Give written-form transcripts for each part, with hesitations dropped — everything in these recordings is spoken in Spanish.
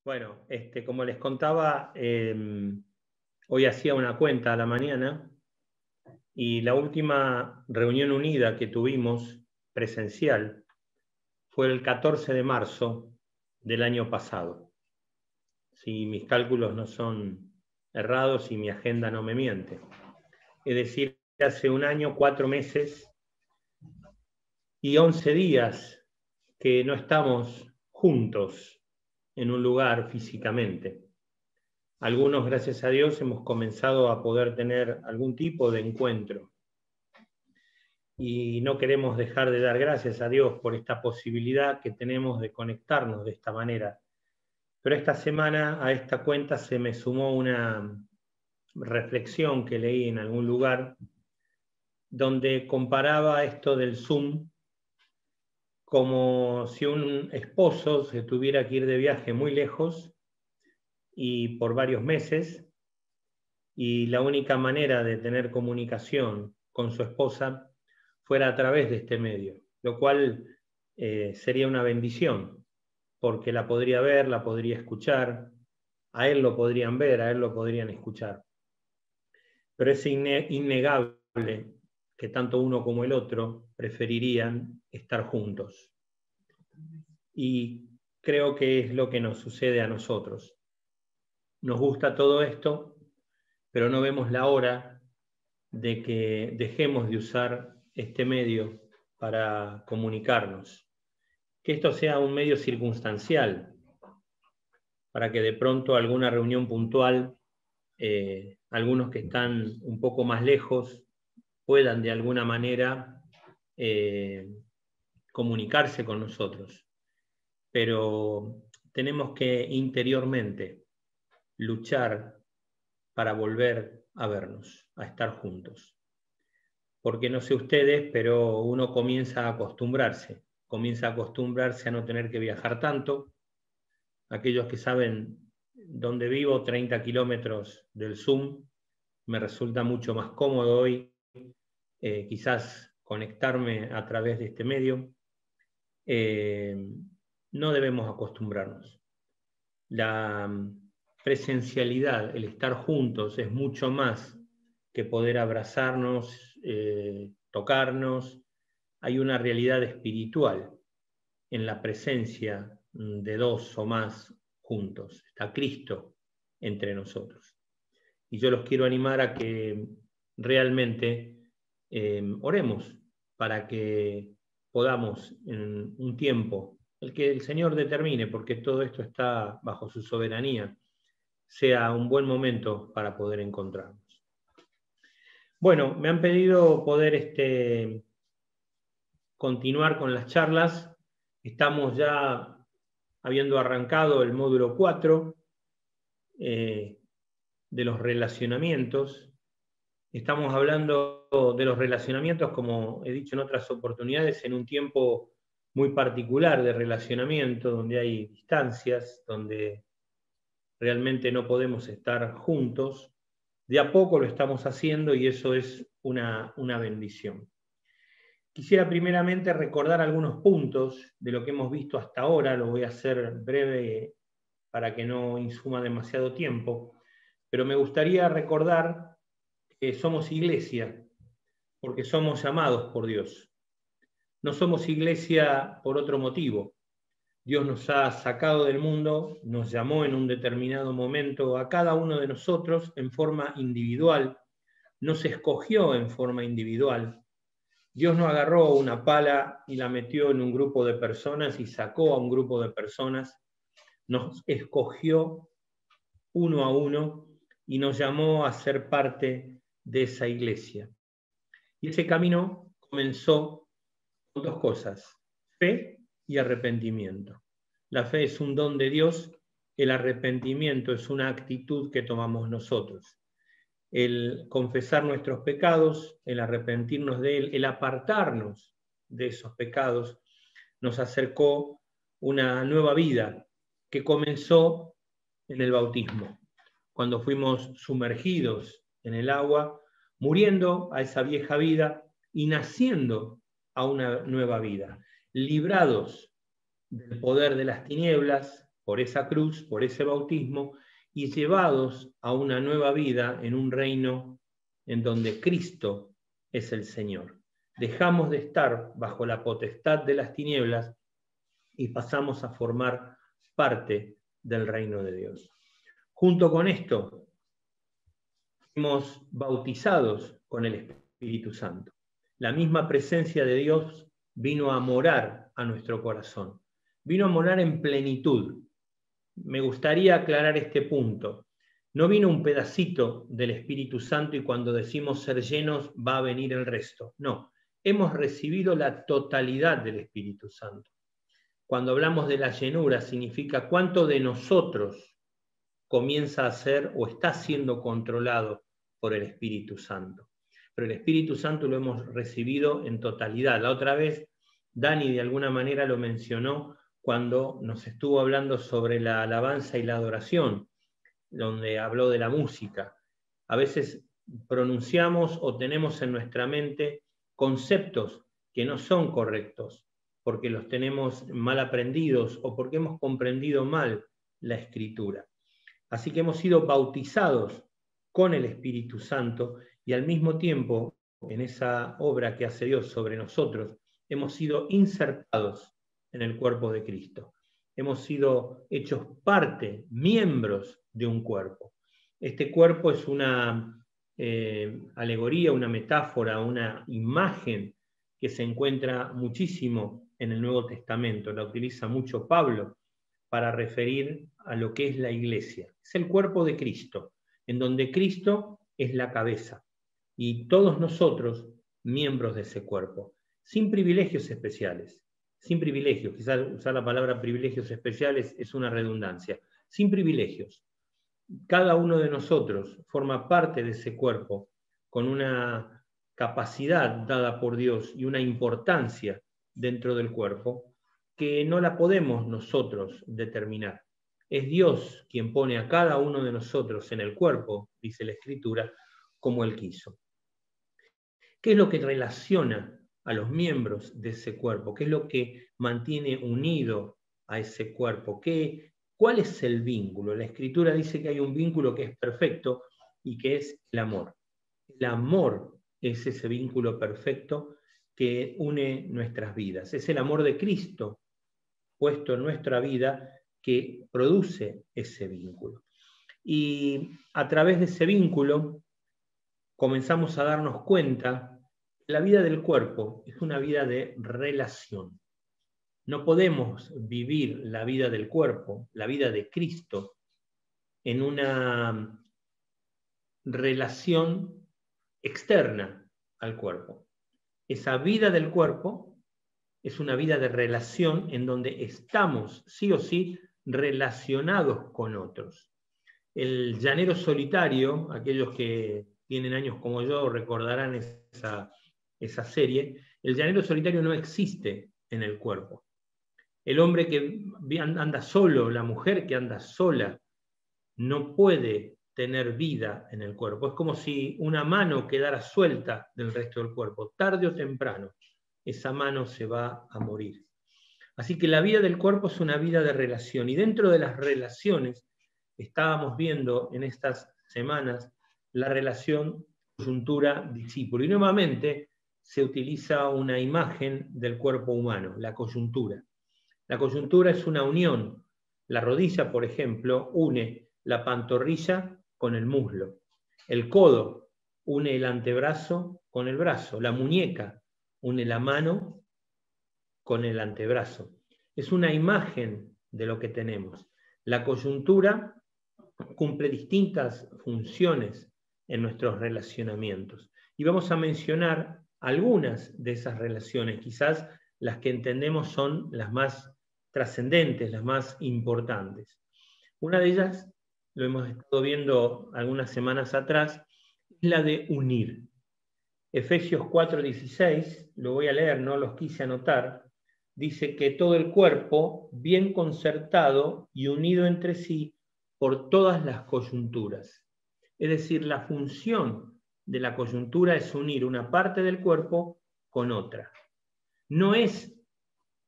Bueno, como les contaba, hoy hacía una cuenta a la mañana y la última reunión unida que tuvimos presencial fue el 14 de marzo del año pasado. Si mis cálculos no son errados y mi agenda no me miente. Es decir, hace un año, 4 meses y 11 días que no estamos juntos en un lugar físicamente. Algunos, gracias a Dios, hemos comenzado a poder tener algún tipo de encuentro. Y no queremos dejar de dar gracias a Dios por esta posibilidad que tenemos de conectarnos de esta manera. Pero esta semana a esta cuenta se me sumó una reflexión que leí en algún lugar donde comparaba esto del Zoom como si un esposo se tuviera que ir de viaje muy lejos y por varios meses, y la única manera de tener comunicación con su esposa fuera a través de este medio, lo cual sería una bendición, porque la podría ver, la podría escuchar, a él lo podrían ver, a él lo podrían escuchar. Pero es innegable que tanto uno como el otro preferirían estar juntos. Y creo que es lo que nos sucede a nosotros. Nos gusta todo esto, pero no vemos la hora de que dejemos de usar este medio para comunicarnos. Que esto sea un medio circunstancial, para que de pronto alguna reunión puntual, algunos que están un poco más lejos, puedan de alguna manera comunicarse con nosotros. Pero tenemos que interiormente luchar para volver a vernos, a estar juntos. Porque no sé ustedes, pero uno comienza a acostumbrarse a no tener que viajar tanto. Aquellos que saben dónde vivo, 30 kilómetros del Zoom, me resulta mucho más cómodo hoy, quizás conectarme a través de este medio. No debemos acostumbrarnos. La presencialidad, el estar juntos, es mucho más que poder abrazarnos, tocarnos. Hay una realidad espiritual en la presencia de dos o más juntos. Está Cristo entre nosotros. Y yo los quiero animar a que realmente oremos para que podamos en un tiempo, el que el Señor determine, porque todo esto está bajo su soberanía, sea un buen momento para poder encontrarnos. Bueno, me han pedido poder continuar con las charlas. Estamos ya habiendo arrancado el módulo 4 de los relacionamientos. Estamos hablando de los relacionamientos, como he dicho en otras oportunidades, en un tiempo muy particular de relacionamiento, donde hay distancias, donde realmente no podemos estar juntos. De a poco lo estamos haciendo y eso es una bendición. Quisiera primeramente recordar algunos puntos de lo que hemos visto hasta ahora. Lo voy a hacer breve para que no insuma demasiado tiempo, pero me gustaría recordar que somos iglesia porque somos llamados por Dios. No somos iglesia por otro motivo. Dios nos ha sacado del mundo, nos llamó en un determinado momento a cada uno de nosotros en forma individual, nos escogió en forma individual. Dios no agarró una pala y la metió en un grupo de personas y sacó a un grupo de personas. Nos escogió uno a uno y nos llamó a ser parte de esa iglesia. Y ese camino comenzó con dos cosas: fe y arrepentimiento. La fe es un don de Dios, el arrepentimiento es una actitud que tomamos nosotros. El confesar nuestros pecados, el arrepentirnos de él, el apartarnos de esos pecados, nos acercó una nueva vida que comenzó en el bautismo, cuando fuimos sumergidos en el agua, muriendo a esa vieja vida y naciendo a una nueva vida, librados del poder de las tinieblas, por esa cruz, por ese bautismo, y llevados a una nueva vida en un reino en donde Cristo es el Señor. Dejamos de estar bajo la potestad de las tinieblas y pasamos a formar parte del reino de Dios. Junto con esto, fuimos bautizados con el Espíritu Santo. La misma presencia de Dios vino a morar a nuestro corazón. Vino a morar en plenitud. Me gustaría aclarar este punto. No vino un pedacito del Espíritu Santo y cuando decimos ser llenos va a venir el resto. No, hemos recibido la totalidad del Espíritu Santo. Cuando hablamos de la llenura significa cuánto de nosotros comienza a ser o está siendo controlado por el Espíritu Santo. Pero el Espíritu Santo lo hemos recibido en totalidad. La otra vez Dani de alguna manera lo mencionó cuando nos estuvo hablando sobre la alabanza y la adoración, donde habló de la música. A veces pronunciamos o tenemos en nuestra mente conceptos que no son correctos, porque los tenemos mal aprendidos o porque hemos comprendido mal la Escritura. Así que hemos sido bautizados con el Espíritu Santo y al mismo tiempo, en esa obra que hace Dios sobre nosotros, hemos sido insertados en el cuerpo de Cristo. Hemos sido hechos parte, miembros de un cuerpo. Este cuerpo es una alegoría, una metáfora, una imagen que se encuentra muchísimo en el Nuevo Testamento. La utiliza mucho Pablo para referir a lo que es la iglesia. Es el cuerpo de Cristo, en donde Cristo es la cabeza y todos nosotros miembros de ese cuerpo, sin privilegios especiales. Sin privilegios, quizás usar la palabra privilegios especiales es una redundancia, sin privilegios. Cada uno de nosotros forma parte de ese cuerpo con una capacidad dada por Dios y una importancia dentro del cuerpo que no la podemos nosotros determinar. Es Dios quien pone a cada uno de nosotros en el cuerpo, dice la Escritura, como Él quiso. ¿Qué es lo que relaciona a los miembros de ese cuerpo? ¿Qué es lo que mantiene unido a ese cuerpo? ¿Cuál es el vínculo? La Escritura dice que hay un vínculo que es perfecto y que es el amor. El amor es ese vínculo perfecto que une nuestras vidas. Es el amor de Cristo puesto en nuestra vida que produce ese vínculo. Y a través de ese vínculo comenzamos a darnos cuenta que la vida del cuerpo es una vida de relación. No podemos vivir la vida del cuerpo, la vida de Cristo, en una relación externa al cuerpo. Esa vida del cuerpo es una vida de relación en donde estamos, sí o sí, relacionados con otros. El llanero solitario, aquellos que tienen años como yo recordarán esa serie, el llanero solitario no existe en el cuerpo. El hombre que anda solo, la mujer que anda sola, no puede tener vida en el cuerpo. Es como si una mano quedara suelta del resto del cuerpo. Tarde o temprano, esa mano se va a morir. Así que la vida del cuerpo es una vida de relación. Y dentro de las relaciones, estábamos viendo en estas semanas la relación coyuntura-discípulo. Y nuevamente se utiliza una imagen del cuerpo humano, la coyuntura. La coyuntura es una unión. La rodilla, por ejemplo, une la pantorrilla con el muslo. El codo une el antebrazo con el brazo. La muñeca une la mano con el antebrazo. Es una imagen de lo que tenemos. La coyuntura cumple distintas funciones en nuestros relacionamientos. Y vamos a mencionar algunas de esas relaciones. Quizás las que entendemos son las más trascendentes, las más importantes. Una de ellas, lo hemos estado viendo algunas semanas atrás, es la de unir. Efesios 4:16, lo voy a leer, no los quise anotar, dice que todo el cuerpo, bien concertado y unido entre sí por todas las coyunturas. Es decir, la función de la coyuntura es unir una parte del cuerpo con otra. No es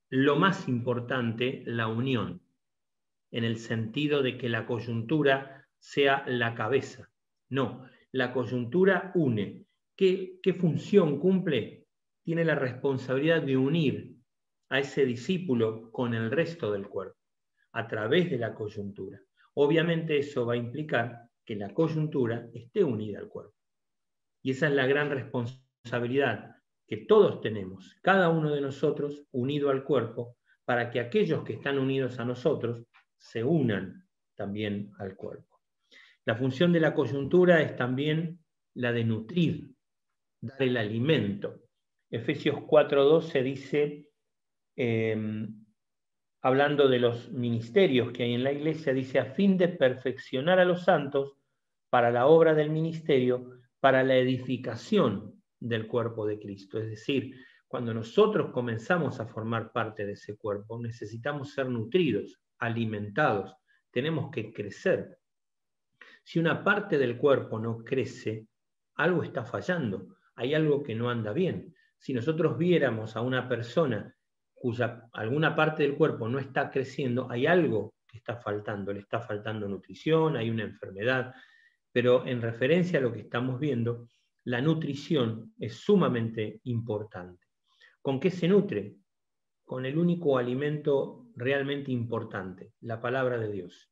lo más importante la unión. en el sentido de que la coyuntura sea la cabeza. No, la coyuntura une. ¿Qué función cumple? Tiene la responsabilidad de unir a ese discípulo con el resto del cuerpo, a través de la coyuntura. Obviamente eso va a implicar que la coyuntura esté unida al cuerpo. Y esa es la gran responsabilidad que todos tenemos, cada uno de nosotros unido al cuerpo, para que aquellos que están unidos a nosotros se unan también al cuerpo. La función de la coyuntura es también la de nutrir, dar el alimento. Efesios 4:12 dice, hablando de los ministerios que hay en la iglesia, dice, a fin de perfeccionar a los santos para la obra del ministerio, para la edificación del cuerpo de Cristo. Es decir, cuando nosotros comenzamos a formar parte de ese cuerpo, necesitamos ser nutridos, alimentados, tenemos que crecer. Si una parte del cuerpo no crece, algo está fallando, hay algo que no anda bien. Si nosotros viéramos a una persona cuya alguna parte del cuerpo no está creciendo, hay algo que está faltando, le está faltando nutrición, hay una enfermedad, pero en referencia a lo que estamos viendo, la nutrición es sumamente importante. ¿Con qué se nutre? Con el único alimento realmente importante, la palabra de Dios.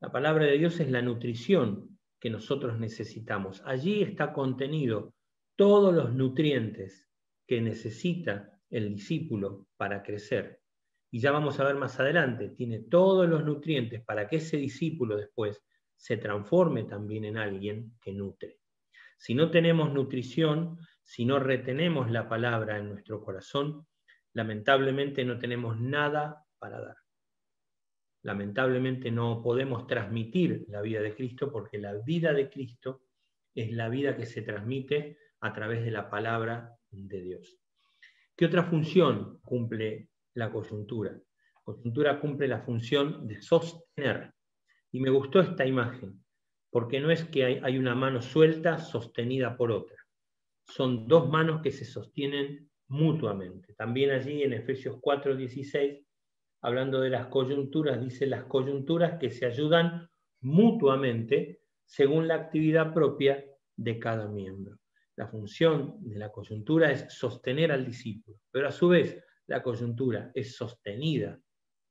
La palabra de Dios es la nutrición que nosotros necesitamos. Allí está contenido todos los nutrientes que necesita el discípulo para crecer. Y ya vamos a ver más adelante, tiene todos los nutrientes para que ese discípulo después se transforme también en alguien que nutre. Si no tenemos nutrición, si no retenemos la palabra en nuestro corazón, lamentablemente no tenemos nada para dar. Lamentablemente no podemos transmitir la vida de Cristo, porque la vida de Cristo es la vida que se transmite a través de la palabra de Dios. ¿Qué otra función cumple la coyuntura? La coyuntura cumple la función de sostener. Y me gustó esta imagen, porque no es que hay una mano suelta sostenida por otra. Son dos manos que se sostienen mutuamente. También allí en Efesios 4:16, hablando de las coyunturas, dice las coyunturas que se ayudan mutuamente según la actividad propia de cada miembro. La función de la coyuntura es sostener al discípulo, pero a su vez la coyuntura es sostenida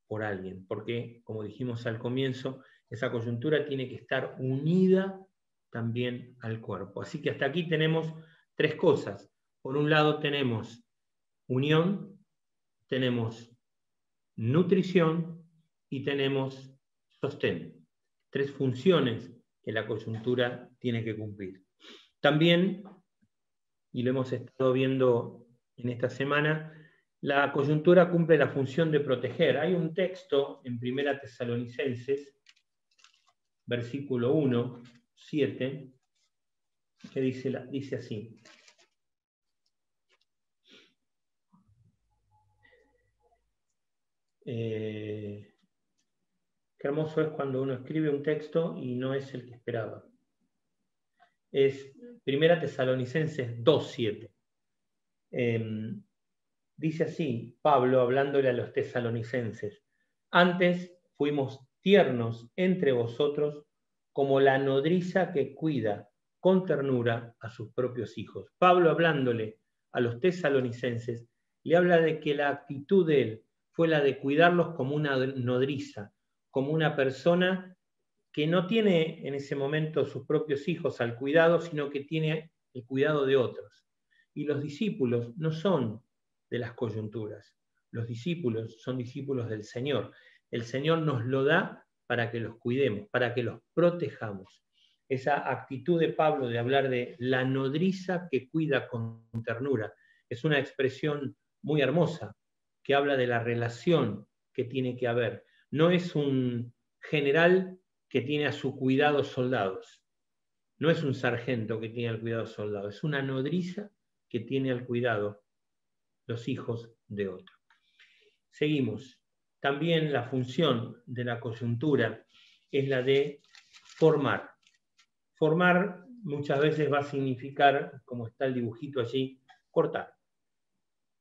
por alguien, porque, como dijimos al comienzo, esa coyuntura tiene que estar unida también al cuerpo. Así que hasta aquí tenemos tres cosas. Por un lado tenemos unión, tenemos nutrición y tenemos sostén. Tres funciones que la coyuntura tiene que cumplir. También, y lo hemos estado viendo en esta semana, la coyuntura cumple la función de proteger. Hay un texto en 1 Tesalonicenses, versículo 1, 7, que dice así. Qué hermoso es cuando uno escribe un texto y no es el que esperaba. Es 1 Tesalonicenses 2:7. Dice así, Pablo hablándole a los tesalonicenses: antes fuimos tiernos entre vosotros como la nodriza que cuida con ternura a sus propios hijos. Pablo hablándole a los tesalonicenses le habla de que la actitud de él fue la de cuidarlos como una nodriza, como una persona que no tiene en ese momento sus propios hijos al cuidado, sino que tiene el cuidado de otros. Y los discípulos no son de las coyunturas. Los discípulos son discípulos del Señor. El Señor nos lo da para que los cuidemos, para que los protejamos. Esa actitud de Pablo de hablar de la nodriza que cuida con ternura es una expresión muy hermosa que habla de la relación que tiene que haber. No es un general que tiene a su cuidado soldados. No es un sargento que tiene al cuidado soldados. Es una nodriza que tiene al cuidado los hijos de otro. Seguimos. También la función de la coyuntura es la de formar. Formar muchas veces va a significar, como está el dibujito allí, cortar.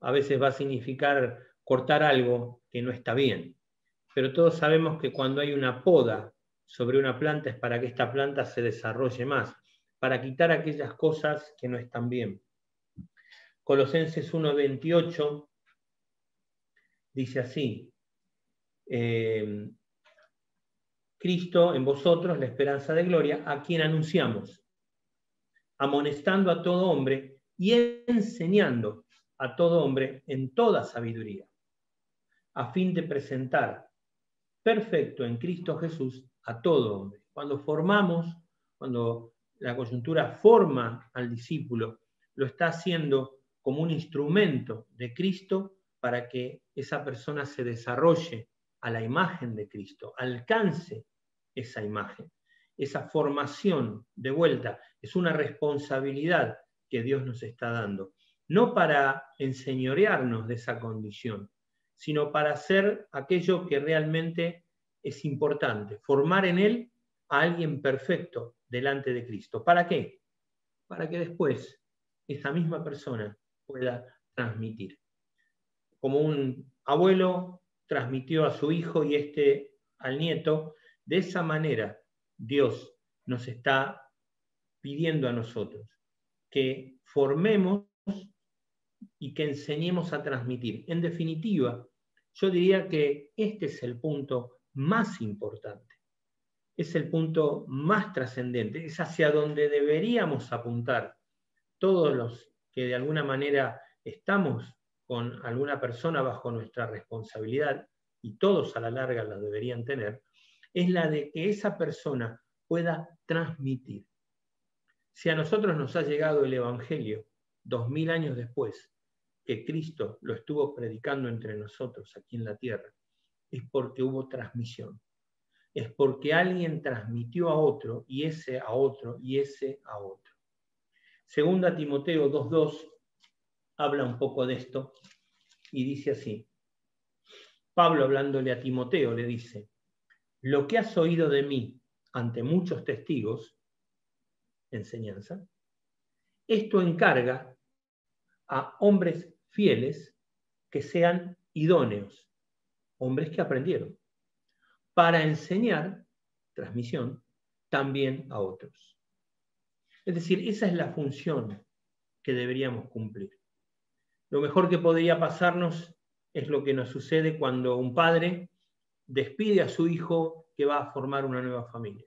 A veces va a significar cortar algo que no está bien. pero todos sabemos que cuando hay una poda sobre una planta es para que esta planta se desarrolle más, para quitar aquellas cosas que no están bien. Colosenses 1:28 dice así, Cristo en vosotros, la esperanza de gloria, a quien anunciamos, amonestando a todo hombre y enseñando a todo hombre en toda sabiduría, a fin de presentar perfecto en Cristo Jesús a todo hombre. Cuando la coyuntura forma al discípulo, lo está haciendo como un instrumento de Cristo para que esa persona se desarrolle a la imagen de Cristo, alcance esa imagen. Esa formación, de vuelta, es una responsabilidad que Dios nos está dando, no para enseñorearnos de esa condición, sino para hacer aquello que realmente es importante, formar en él a alguien perfecto delante de Cristo. ¿Para qué? Para que después esa misma persona pueda transmitir. Como un abuelo transmitió a su hijo y al nieto, de esa manera Dios nos está pidiendo a nosotros que formemos y que enseñemos a transmitir. En definitiva, yo diría que este es el punto más importante, es el punto más trascendente, es hacia donde deberíamos apuntar todos los que de alguna manera estamos con alguna persona bajo nuestra responsabilidad, y todos a la larga la deberían tener, es la de que esa persona pueda transmitir. Si a nosotros nos ha llegado el Evangelio 2000 años después que Cristo lo estuvo predicando entre nosotros aquí en la tierra, es porque hubo transmisión. Es porque alguien transmitió a otro, y ese a otro, y ese a otro. Segunda Timoteo 2:2 habla un poco de esto y dice así. Pablo, hablándole a Timoteo, le dice: lo que has oído de mí ante muchos testigos, enseñanza, esto encarga a hombres fieles que sean idóneos, hombres que aprendieron, para enseñar, transmisión, también a otros. Es decir, esa es la función que deberíamos cumplir. Lo mejor que podría pasarnos es lo que nos sucede cuando un padre despide a su hijo que va a formar una nueva familia.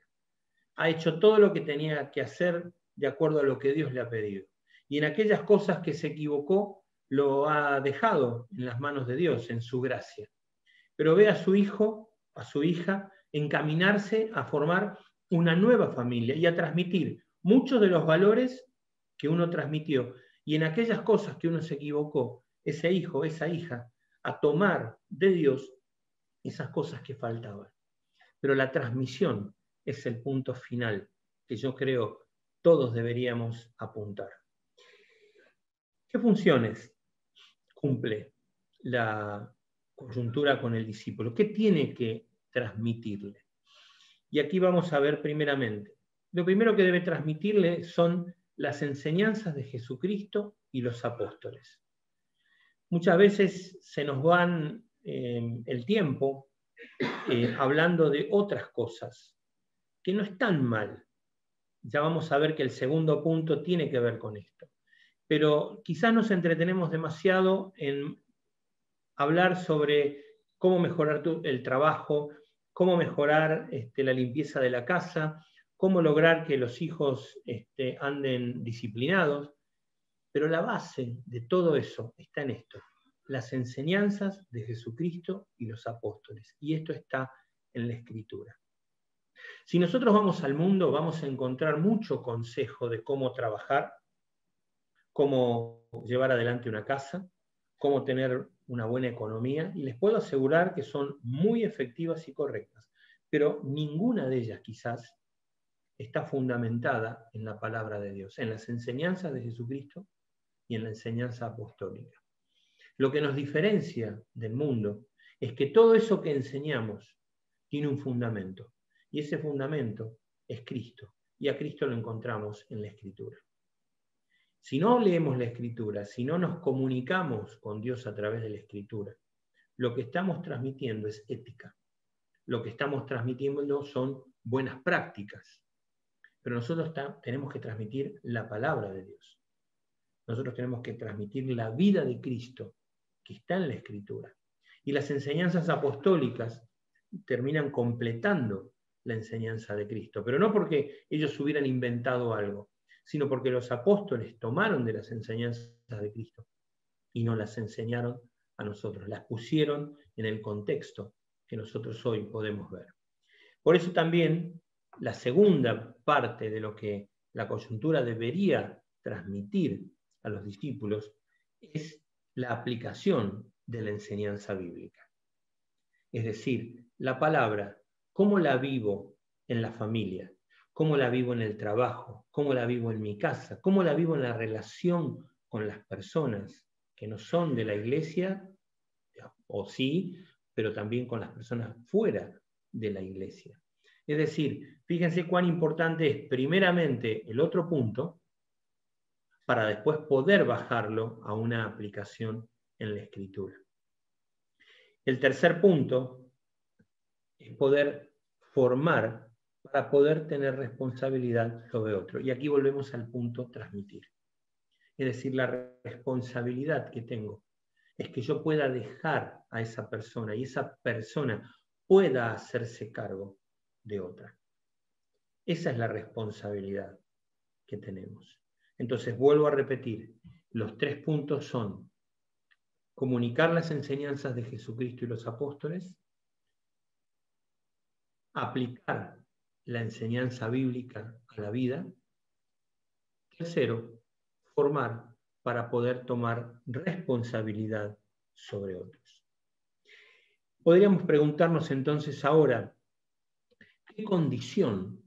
Ha hecho todo lo que tenía que hacer de acuerdo a lo que Dios le ha pedido. Y en aquellas cosas que se equivocó, lo ha dejado en las manos de Dios, en su gracia. Pero ve a su hijo, a su hija, encaminarse a formar una nueva familia y a transmitir muchos de los valores que uno transmitió. Y en aquellas cosas que uno se equivocó, ese hijo, esa hija, a tomar de Dios esas cosas que faltaban. Pero la transmisión es el punto final que yo creo todos deberíamos apuntar. ¿Qué funciones cumple la coyuntura con el discípulo? ¿Qué tiene que transmitirle? Y aquí vamos a ver primeramente. Lo primero que debe transmitirle son las enseñanzas de Jesucristo y los apóstoles. Muchas veces se nos van el tiempo hablando de otras cosas que no están mal. Ya vamos a ver que el segundo punto tiene que ver con esto. Pero quizás nos entretenemos demasiado en hablar sobre cómo mejorar el trabajo, cómo mejorar la limpieza de la casa, cómo lograr que los hijos anden disciplinados. Pero la base de todo eso está en esto: las enseñanzas de Jesucristo y los apóstoles. Y esto está en la Escritura. Si nosotros vamos al mundo, vamos a encontrar mucho consejo de cómo trabajar, cómo llevar adelante una casa, cómo tener una buena economía, y les puedo asegurar que son muy efectivas y correctas, pero ninguna de ellas quizás está fundamentada en la palabra de Dios, en las enseñanzas de Jesucristo y en la enseñanza apostólica. Lo que nos diferencia del mundo es que todo eso que enseñamos tiene un fundamento, y ese fundamento es Cristo, y a Cristo lo encontramos en la Escritura. Si no leemos la Escritura, si no nos comunicamos con Dios a través de la Escritura, lo que estamos transmitiendo es ética, lo que estamos transmitiendo son buenas prácticas. Pero nosotros tenemos que transmitir la palabra de Dios. Nosotros tenemos que transmitir la vida de Cristo que está en la Escritura. Y las enseñanzas apostólicas terminan completando la enseñanza de Cristo, pero no porque ellos hubieran inventado algo, sino porque los apóstoles tomaron de las enseñanzas de Cristo y nos las enseñaron a nosotros, las pusieron en el contexto que nosotros hoy podemos ver. Por eso también la segunda parte de lo que la coyuntura debería transmitir a los discípulos es la aplicación de la enseñanza bíblica. Es decir, la palabra, ¿cómo la vivo en la familia? ¿Cómo la vivo en el trabajo? ¿Cómo la vivo en mi casa? ¿Cómo la vivo en la relación con las personas que no son de la iglesia? O sí, pero también con las personas fuera de la iglesia. Es decir, fíjense cuán importante es primeramente el otro punto para después poder bajarlo a una aplicación en la Escritura. El tercer punto es poder formar para poder tener responsabilidad sobre otro. Y aquí volvemos al punto transmitir. Es decir, la responsabilidad que tengo es que yo pueda dejar a esa persona y esa persona pueda hacerse cargo de otra. Esa es la responsabilidad que tenemos. Entonces, vuelvo a repetir, los 3 puntos son comunicar las enseñanzas de Jesucristo y los apóstoles, aplicar la enseñanza bíblica a la vida. Tercero, formar para poder tomar responsabilidad sobre otros. Podríamos preguntarnos entonces ahora, ¿qué condición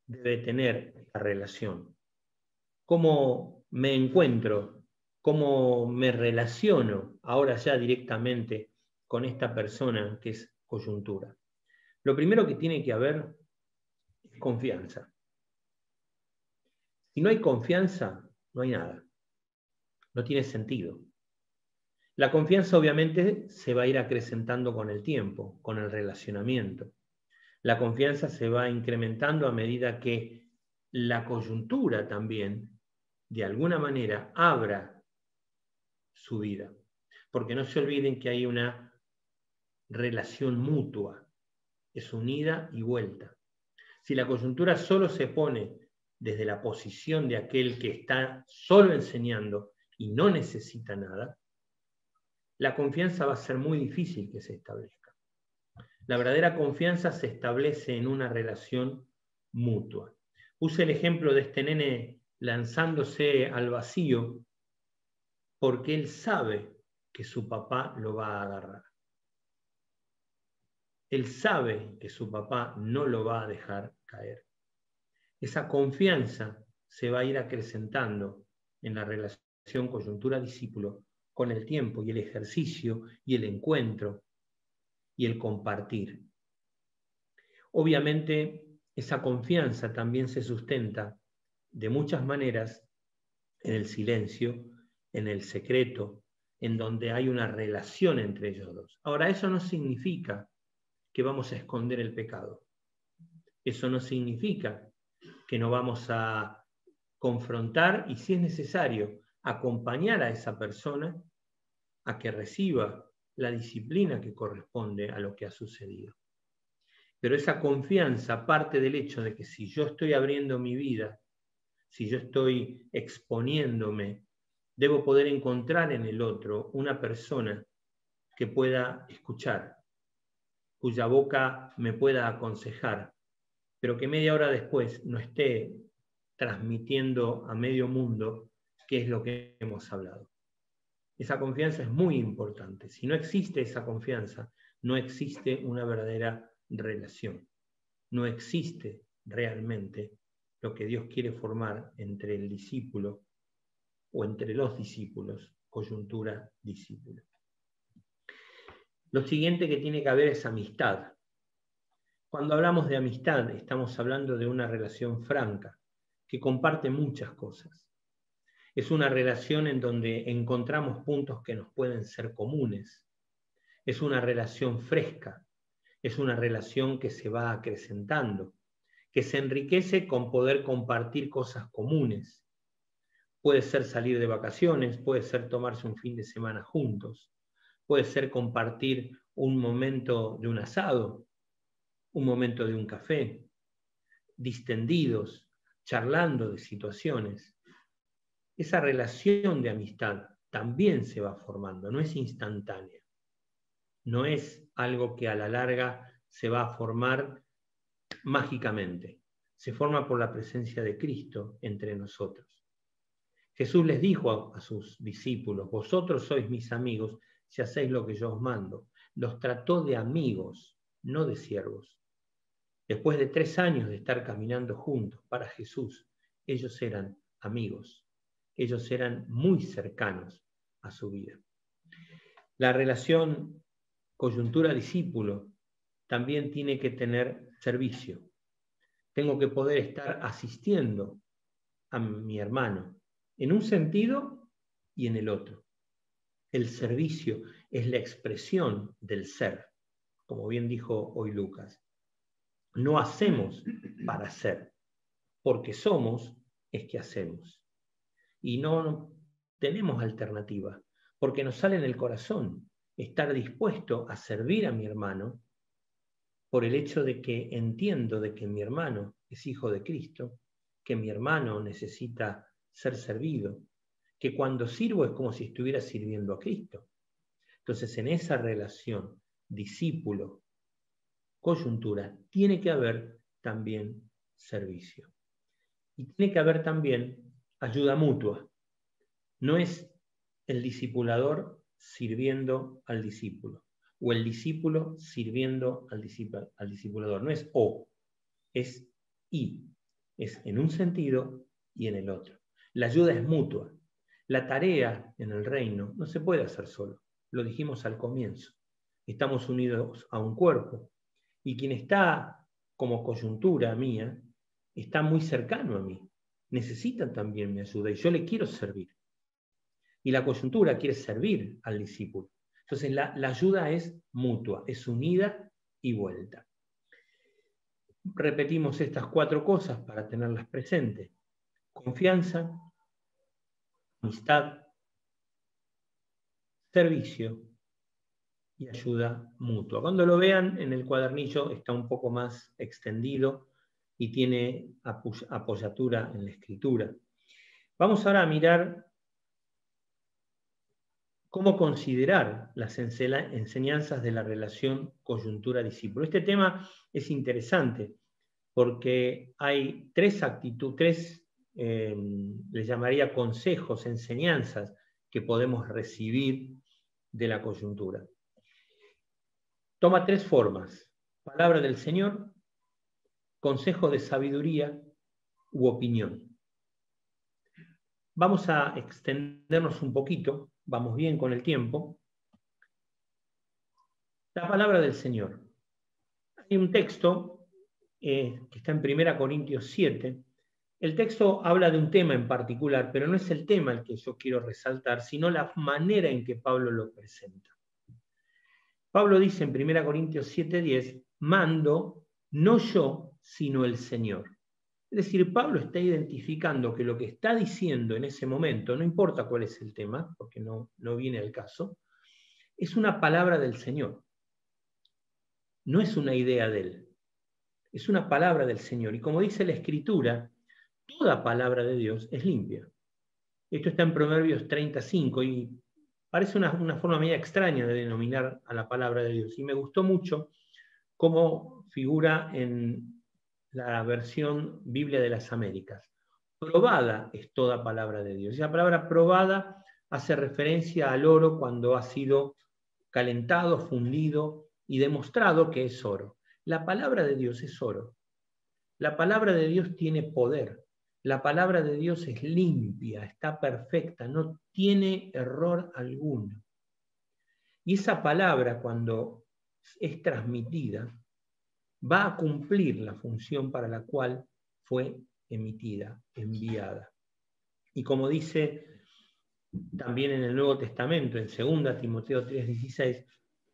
debe tener esta relación? ¿Cómo me encuentro? ¿Cómo me relaciono ahora ya directamente con esta persona que es coyuntura? Lo primero que tiene que haber es confianza. Si no hay confianza, no hay nada. No tiene sentido. La confianza obviamente se va a ir acrecentando con el tiempo, con el relacionamiento. La confianza se va incrementando a medida que la coyuntura también, de alguna manera, abra su vida. Porque no se olviden que hay una relación mutua, es un ida y vuelta. Si la coyuntura solo se pone desde la posición de aquel que está solo enseñando y no necesita nada, la confianza va a ser muy difícil que se establezca. La verdadera confianza se establece en una relación mutua. Puse el ejemplo de este nene lanzándose al vacío porque él sabe que su papá lo va a agarrar. Él sabe que su papá no lo va a dejar caer. Esa confianza se va a ir acrecentando en la relación coyuntura-discípulo con el tiempo y el ejercicio y el encuentro y el compartir. Obviamente, esa confianza también se sustenta de muchas maneras en el silencio, en el secreto, en donde hay una relación entre ellos dos. Ahora, eso no significa que vamos a esconder el pecado. Eso no significa que no vamos a confrontar y, si es necesario, acompañar a esa persona a que reciba la disciplina que corresponde a lo que ha sucedido. Pero esa confianza parte del hecho de que si yo estoy abriendo mi vida, si yo estoy exponiéndome, debo poder encontrar en el otro una persona que pueda escuchar, cuya boca me pueda aconsejar, pero que media hora después no esté transmitiendo a medio mundo qué es lo que hemos hablado. Esa confianza es muy importante. Si no existe esa confianza, no existe una verdadera relación. No existe realmente lo que Dios quiere formar entre el discípulo o entre los discípulos, coyuntura discípulo. Lo siguiente que tiene que haber es amistad. Cuando hablamos de amistad, estamos hablando de una relación franca, que comparte muchas cosas. Es una relación en donde encontramos puntos que nos pueden ser comunes. Es una relación fresca. Es una relación que se va acrecentando, que se enriquece con poder compartir cosas comunes. Puede ser salir de vacaciones, puede ser tomarse un fin de semana juntos, puede ser compartir un momento de un asado, un momento de un café, distendidos, charlando de situaciones. Esa relación de amistad también se va formando, no es instantánea. No es algo que a la larga se va a formar mágicamente. Se forma por la presencia de Cristo entre nosotros. Jesús les dijo a sus discípulos: vosotros sois mis amigos si hacéis lo que yo os mando. Los trató de amigos, no de siervos. Después de 3 años de estar caminando juntos para Jesús, ellos eran amigos. Ellos eran muy cercanos a su vida. La relación coyuntura-discípulo también tiene que tener servicio. Tengo que poder estar asistiendo a mi hermano en un sentido y en el otro. El servicio es la expresión del ser, como bien dijo hoy Lucas. No hacemos para ser, porque somos es que hacemos. Y no tenemos alternativa, porque nos sale en el corazón estar dispuesto a servir a mi hermano por el hecho de que entiendo de que mi hermano es hijo de Cristo, que mi hermano necesita ser servido, que cuando sirvo es como si estuviera sirviendo a Cristo. Entonces, en esa relación discípulo, coyuntura, tiene que haber también servicio. Y tiene que haber también ayuda mutua. No es el discipulador sirviendo al discípulo, o el discípulo sirviendo al discipulador. No es o, es y. Es en un sentido y en el otro. La ayuda es mutua. La tarea en el reino no se puede hacer solo. Lo dijimos al comienzo. Estamos unidos a un cuerpo. Y quien está como coyuntura mía, está muy cercano a mí. Necesita también mi ayuda y yo le quiero servir. Y la coyuntura quiere servir al discípulo. Entonces la ayuda es mutua, es unida y vuelta. Repetimos estas 4 cosas para tenerlas presentes. Confianza, amistad, servicio y ayuda mutua. Cuando lo vean en el cuadernillo está un poco más extendido y tiene apoyatura en la escritura. Vamos ahora a mirar cómo considerar las enseñanzas de la relación coyuntura-discípulo. Este tema es interesante porque hay 3 actitudes, les llamaría consejos, enseñanzas que podemos recibir de la coyuntura. Toma 3 formas: palabra del Señor, consejo de sabiduría u opinión. Vamos a extendernos un poquito, vamos bien con el tiempo. La palabra del Señor. Hay un texto que está en 1 Corintios 7. El texto habla de un tema en particular, pero no es el tema el que yo quiero resaltar, sino la manera en que Pablo lo presenta. Pablo dice en 1 Corintios 7:10, mando no yo, sino el Señor. Es decir, Pablo está identificando que lo que está diciendo en ese momento, no importa cuál es el tema, porque no viene al caso, es una palabra del Señor. No es una idea de él, es una palabra del Señor. Y como dice la Escritura, toda palabra de Dios es limpia. Esto está en Proverbios 35 y parece una forma media extraña de denominar a la palabra de Dios. Y me gustó mucho cómo figura en la versión Biblia de las Américas. Probada es toda palabra de Dios. Y la palabra probada hace referencia al oro cuando ha sido calentado, fundido y demostrado que es oro. La palabra de Dios es oro. La palabra de Dios tiene poder. La palabra de Dios es limpia, está perfecta, no tiene error alguno. Y esa palabra, cuando es transmitida, va a cumplir la función para la cual fue emitida, enviada. Y como dice también en el Nuevo Testamento, en 2 Timoteo 3:16,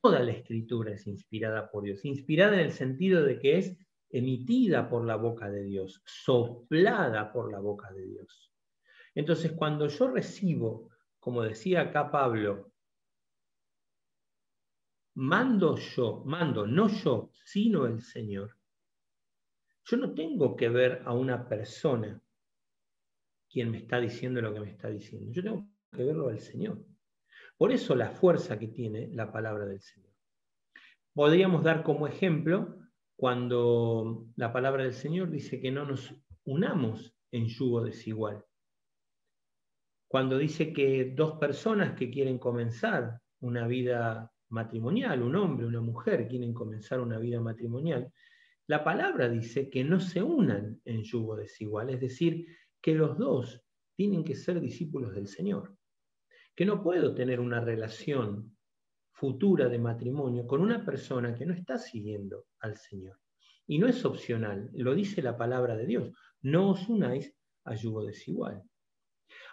Toda la Escritura es inspirada por Dios, inspirada en el sentido de que es emitida por la boca de Dios, soplada por la boca de Dios. Entonces, cuando yo recibo, como decía acá Pablo, mando, no yo, sino el Señor, yo no tengo que ver a una persona quien me está diciendo lo que me está diciendo, yo tengo que verlo al Señor. Por eso la fuerza que tiene la palabra del Señor. Podríamos dar como ejemplo cuando la palabra del Señor dice que no nos unamos en yugo desigual. Cuando dice que dos personas que quieren comenzar una vida matrimonial, un hombre, una mujer, quieren comenzar una vida matrimonial, la palabra dice que no se unan en yugo desigual, es decir, que los dos tienen que ser discípulos del Señor. Que no puedo tener una relación futura de matrimonio con una persona que no está siguiendo al Señor. Y no es opcional, lo dice la palabra de Dios. No os unáis a yugo desigual.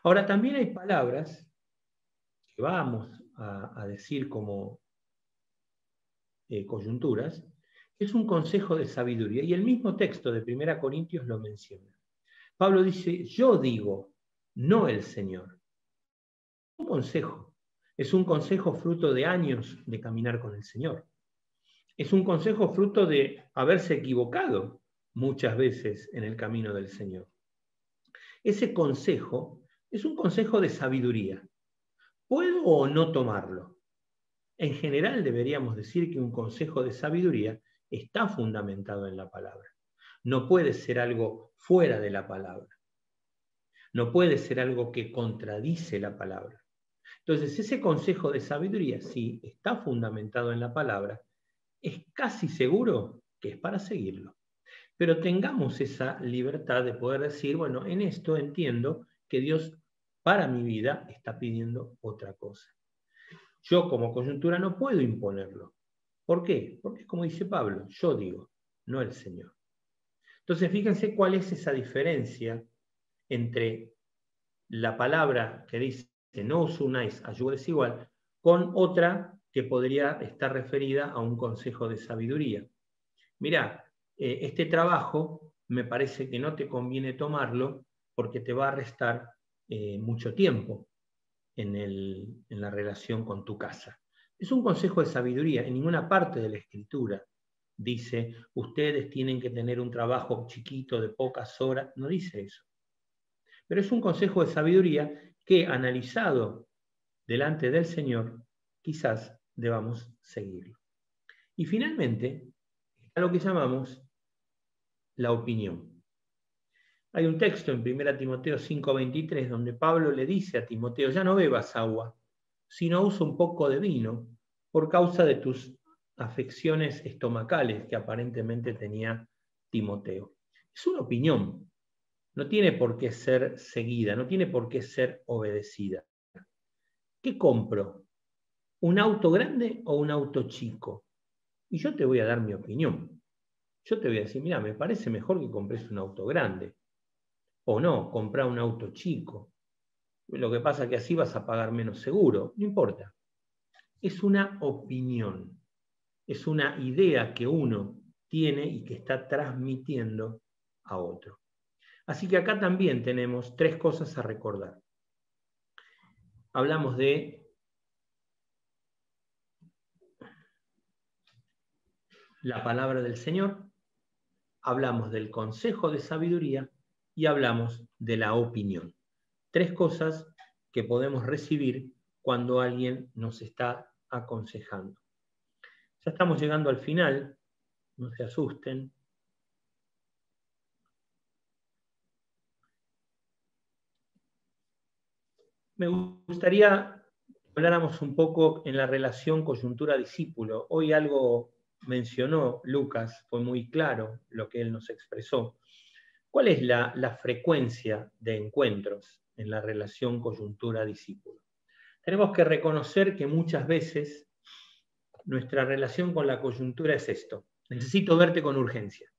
Ahora, también hay palabras que vamos a decir como coyunturas, que es un consejo de sabiduría, y el mismo texto de 1 Corintios lo menciona. Pablo dice, yo digo, no el Señor. Un consejo. Es un consejo fruto de años de caminar con el Señor. Es un consejo fruto de haberse equivocado muchas veces en el camino del Señor. Ese consejo es un consejo de sabiduría. ¿Puedo o no tomarlo? En general deberíamos decir que un consejo de sabiduría está fundamentado en la palabra. No puede ser algo fuera de la palabra. No puede ser algo que contradice la palabra. Entonces, ese consejo de sabiduría, si está fundamentado en la palabra, es casi seguro que es para seguirlo. Pero tengamos esa libertad de poder decir, bueno, en esto entiendo que Dios para mi vida está pidiendo otra cosa. Yo como coyuntura no puedo imponerlo. ¿Por qué? Porque como dice Pablo, yo digo, no el Señor. Entonces, fíjense cuál es esa diferencia entre la palabra que dice no os unáis a yugo desigual con otra que podría estar referida a un consejo de sabiduría. Mirá, este trabajo me parece que no te conviene tomarlo porque te va a restar mucho tiempo en la relación con tu casa. Es un consejo de sabiduría. En ninguna parte de la Escritura dice, ustedes tienen que tener un trabajo chiquito de pocas horas. No dice eso. Pero es un consejo de sabiduría que, analizado delante del Señor, quizás debamos seguirlo. Y finalmente, está lo que llamamos la opinión. Hay un texto en 1 Timoteo 5:23 donde Pablo le dice a Timoteo, ya no bebas agua, sino usa un poco de vino por causa de tus afecciones estomacales que aparentemente tenía Timoteo. Es una opinión, no tiene por qué ser seguida, no tiene por qué ser obedecida. ¿Qué compro? ¿Un auto grande o un auto chico? Y yo te voy a dar mi opinión. Yo te voy a decir, mira, me parece mejor que compres un auto grande. O no, comprar un auto chico. Lo que pasa es que así vas a pagar menos seguro. No importa. Es una opinión. Es una idea que uno tiene y que está transmitiendo a otro. Así que acá también tenemos tres cosas a recordar. Hablamos de la palabra del Señor, hablamos del consejo de sabiduría y hablamos de la opinión. Tres cosas que podemos recibir cuando alguien nos está aconsejando. Ya estamos llegando al final, no se asusten. Me gustaría que habláramos un poco en la relación coyuntura-discípulo. Hoy algo mencionó Lucas, fue muy claro lo que él nos expresó. ¿Cuál es la frecuencia de encuentros en la relación coyuntura-discípulo? Tenemos que reconocer que muchas veces nuestra relación con la coyuntura es esto. Necesito verte con urgencia.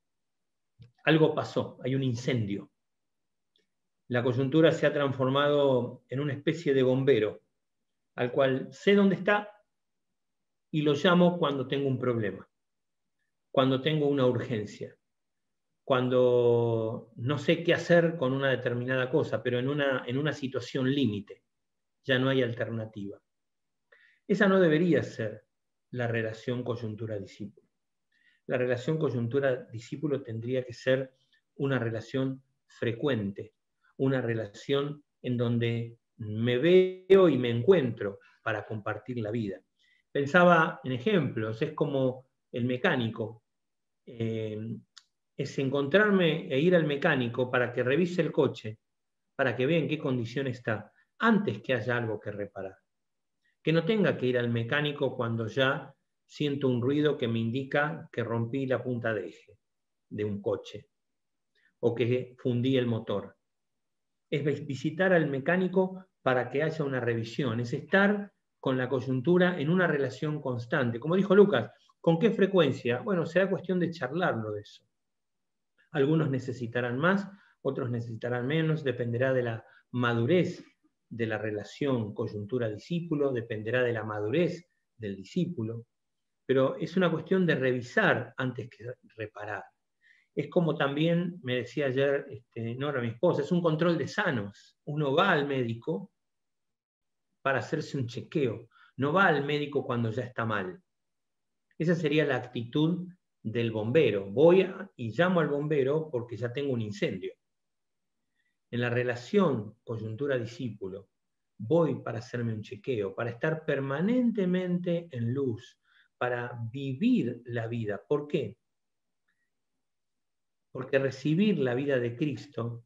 Algo pasó, hay un incendio. La coyuntura se ha transformado en una especie de bombero, al cual sé dónde está, y lo llamo cuando tengo un problema, cuando tengo una urgencia, cuando no sé qué hacer con una determinada cosa, pero en una situación límite, ya no hay alternativa. Esa no debería ser la relación coyuntura-discípulo. La relación coyuntura-discípulo tendría que ser una relación frecuente, una relación en donde me veo y me encuentro para compartir la vida. Pensaba en ejemplos, es como el mecánico. Es encontrarme e ir al mecánico para que revise el coche, para que vea en qué condición está, antes que haya algo que reparar. Que no tenga que ir al mecánico cuando ya siento un ruido que me indica que rompí la punta de eje de un coche o que fundí el motor. Es visitar al mecánico para que haya una revisión, es estar con la coyuntura en una relación constante. Como dijo Lucas, ¿con qué frecuencia? Bueno, será cuestión de charlarlo de eso. Algunos necesitarán más, otros necesitarán menos, dependerá de la madurez de la relación coyuntura-discípulo, dependerá de la madurez del discípulo, pero es una cuestión de revisar antes que reparar. Es como también me decía ayer Nora, mi esposa, es un control de sanos. Uno va al médico para hacerse un chequeo, no va al médico cuando ya está mal. Esa sería la actitud del bombero. Voy y llamo al bombero porque ya tengo un incendio. En la relación coyuntura-discípulo, voy para hacerme un chequeo, para estar permanentemente en luz, para vivir la vida. ¿Por qué? Porque recibir la vida de Cristo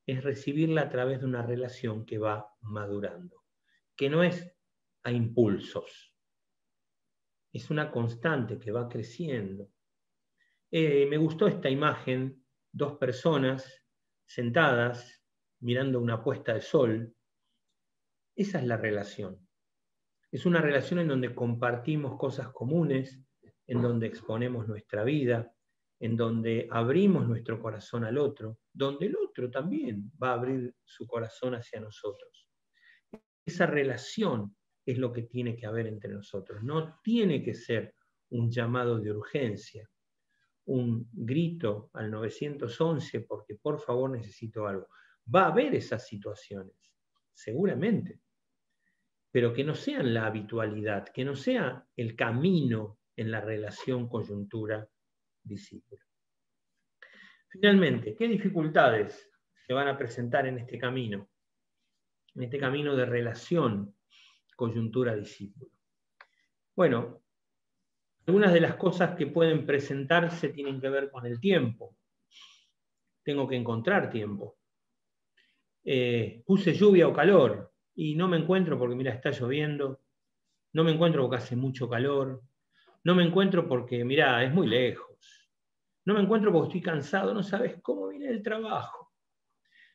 es recibirla a través de una relación que va madurando, que no es a impulsos, es una constante que va creciendo. Me gustó esta imagen, dos personas sentadas mirando una puesta de sol. Esa es la relación. Es una relación en donde compartimos cosas comunes, en donde exponemos nuestra vida, en donde abrimos nuestro corazón al otro, donde el otro también va a abrir su corazón hacia nosotros. Esa relación es lo que tiene que haber entre nosotros. No tiene que ser un llamado de urgencia, un grito al 911 porque por favor necesito algo. Va a haber esas situaciones, seguramente, pero que no sean la habitualidad, que no sea el camino en la relación coyuntura-discípulo. Finalmente, ¿qué dificultades se van a presentar en este camino de relación coyuntura-discípulo? Bueno, algunas de las cosas que pueden presentarse tienen que ver con el tiempo. Tengo que encontrar tiempo. Puse lluvia o calor y no me encuentro porque, mira, está lloviendo. No me encuentro porque hace mucho calor. No me encuentro porque, mira, es muy lejos. No me encuentro porque estoy cansado. No sabes cómo viene el trabajo.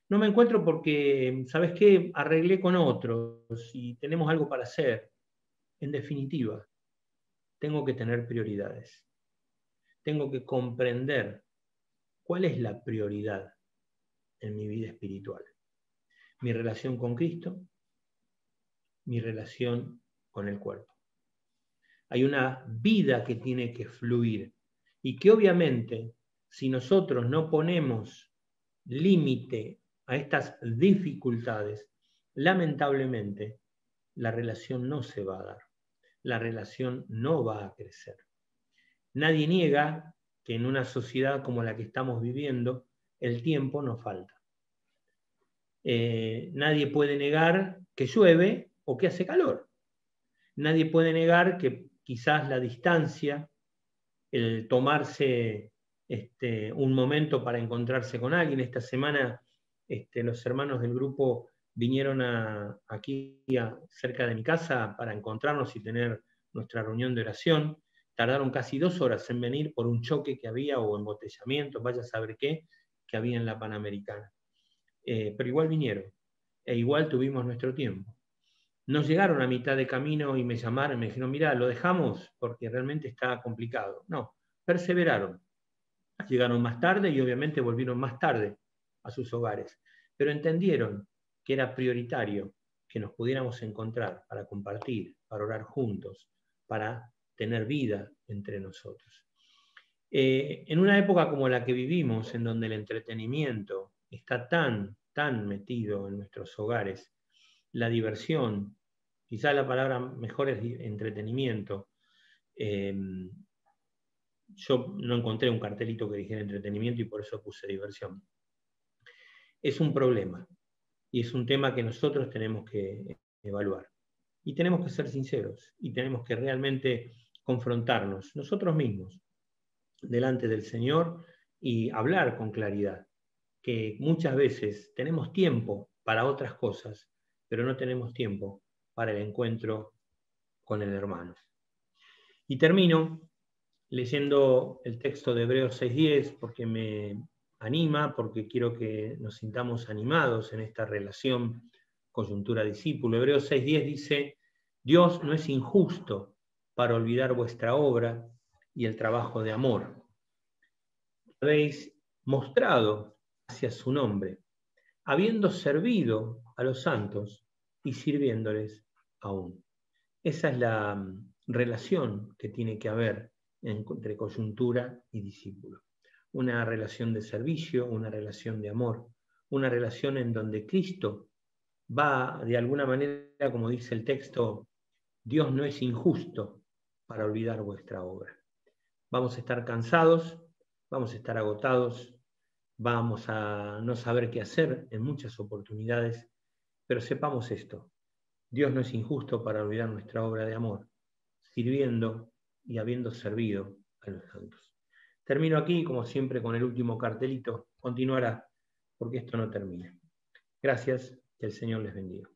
No me encuentro porque, ¿sabes qué? Arreglé con otros y tenemos algo para hacer. En definitiva, tengo que tener prioridades. Tengo que comprender cuál es la prioridad en mi vida espiritual. Mi relación con Cristo, mi relación con el cuerpo. Hay una vida que tiene que fluir y que obviamente, si nosotros no ponemos límite a estas dificultades, lamentablemente la relación no se va a dar, la relación no va a crecer. Nadie niega que en una sociedad como la que estamos viviendo, el tiempo nos falta. Nadie puede negar que llueve o que hace calor. Nadie puede negar que quizás la distancia, el tomarse un momento para encontrarse con alguien. Esta semana los hermanos del grupo vinieron aquí cerca de mi casa para encontrarnos y tener nuestra reunión de oración. Tardaron casi 2 horas en venir por un choque que había o embotellamiento, vaya a saber qué, que había en la Panamericana. Pero igual vinieron, e igual tuvimos nuestro tiempo. No llegaron a mitad de camino y me llamaron y me dijeron, mira, lo dejamos porque realmente está complicado. No, perseveraron. Llegaron más tarde y obviamente volvieron más tarde a sus hogares, pero entendieron que era prioritario que nos pudiéramos encontrar para compartir, para orar juntos, para tener vida entre nosotros. En una época como la que vivimos, en donde el entretenimiento está tan metido en nuestros hogares, la diversión, quizá la palabra mejor es entretenimiento. Yo no encontré un cartelito que dijera entretenimiento y por eso puse diversión. Es un problema y es un tema que nosotros tenemos que evaluar. Y tenemos que ser sinceros y tenemos que realmente confrontarnos nosotros mismos delante del Señor y hablar con claridad, que muchas veces tenemos tiempo para otras cosas, pero no tenemos tiempo para el encuentro con el hermano. Y termino leyendo el texto de Hebreos 6:10 porque me anima, porque quiero que nos sintamos animados en esta relación coyuntura-discípulo. Hebreos 6:10 dice: Dios no es injusto para olvidar vuestra obra y el trabajo de amor. Habéis mostrado hacia su nombre, habiendo servido a los santos y sirviéndoles aún. Esa es la relación que tiene que haber entre coyuntura y discípulo. Una relación de servicio, una relación de amor, una relación en donde Cristo va, de alguna manera, como dice el texto, Dios no es injusto para olvidar vuestra obra. Vamos a estar cansados, vamos a estar agotados, vamos a no saber qué hacer en muchas oportunidades, pero sepamos esto: Dios no es injusto para olvidar nuestra obra de amor, sirviendo y habiendo servido a los santos. Termino aquí, como siempre, con el último cartelito. Continuará, porque esto no termina. Gracias, que el Señor les bendiga.